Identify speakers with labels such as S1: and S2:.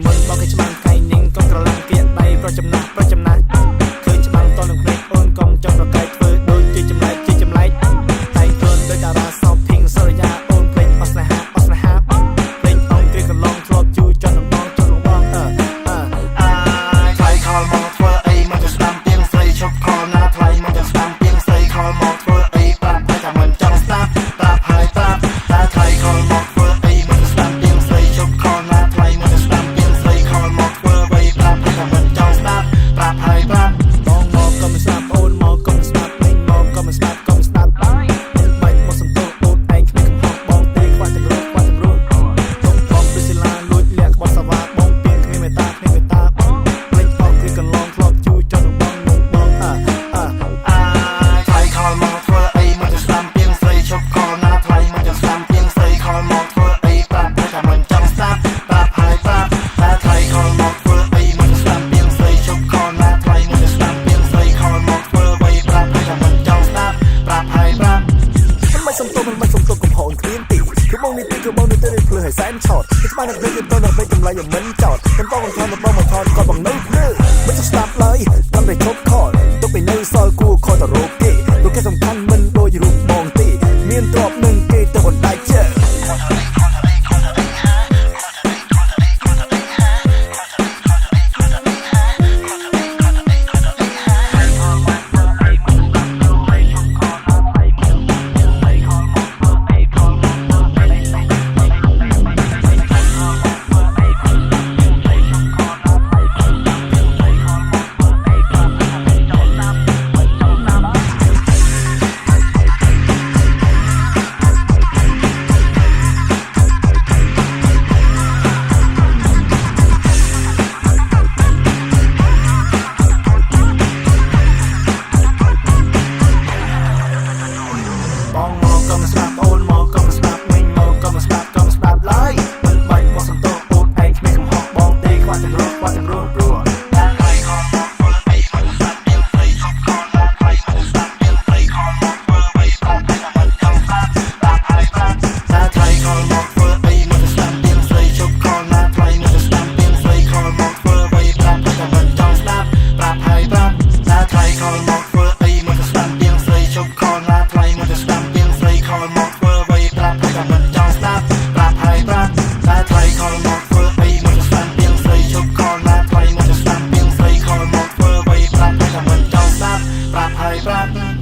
S1: មុនบอกให้ច្បាំងថ្ងៃញឹងកុំក្រឡាំគៀកដៃប្រចំណាស់ឃើញច្បាំងតនឹងភ្នែកអូនកុំចង់ប្រកែកធ្វើដូចជាចម្លែកតែខ្លួនដូចតារាសោភីងសរិយាអូនភ្លេចអស្នេហាភ្លេចអង្គគ្រាកន្លងធ្លាប់ជូចន់បងថ្លៃខលមកធ្វើអីមិនទៅស្ដាំទៀងស្រីឈប់ខលណាថ្លៃមិនទៅស្ដាំទៀងស្រីខលមកធ្វើអីប្រាប់តែថាមិនចង់ស្ដាប់ប្រាប់ហើយប្រាប់តែថ្លៃខលមកធ្វើអីមិនទៅស្ដាំទៀងស្រីឈប់ខលណាថ្លៃមិនទៅស្ដាំទៀងស្រីខលមកធ្វើអីប្រាប់តែថាមិនចង់ស្ដាប់ប្រាប់ហើយប្រាប់បងមកកុំស្ដាប់អូនមកកុំស្ដាប់ពេញមកកុំស្ដាប់មិនបាច់មកសំទោសអូនឯងគ្មានកំហុសបងទេខ្វះទាំងរួចបងពីសិលាលួចលាក់ក្បត់សាវ៉ាបងពីគ្មានមេត្តាបងភ្លេចអង្គគ្រាកន្លងធ្លាប់ជួយចន់បងថ្លៃខលមកធ្វើអីមិនទៅស្ដាំទៀងស្រីឈប់ខលណាថ្លៃមិនទៅស្ដាំទៀងស្រីខលមកធ្វើអីប្រាប់តែថាមិនចង់ស្ដាប់ប្រាប់ហើយប្រាប់តែថ្លៃខលមកធ្វើអីមិនទៅស្ដាំទៀងស្រីឈប់ខលណាថ្លៃមិនទៅស្ដាំទៀងស្រីខលមកធ្វើអីប្រាប់តែថាមិនចង់ស្ដាប់ប្រាប់ហើយប្រាប់មិនសំទោសកំហុសគ្មានទីគឺបងនេះភ្លឺឲ្យសែនឆោតគឺច្បាស់នឹងភ្លឺទៅនឹងពេកចម្លៃឲ្យមិនចោតមិនបងថតក៏បងនៅភ្លឺមិនស្ដាប់ឡើយតាមតែឈប់ខលទុកពីនៅសល់គួរខតរោគេលោកគេសំខាន់មិនដូចរូបបងទេមានទ្រពនឹងគេទៅបណ្ដាច់ជើប្រាប់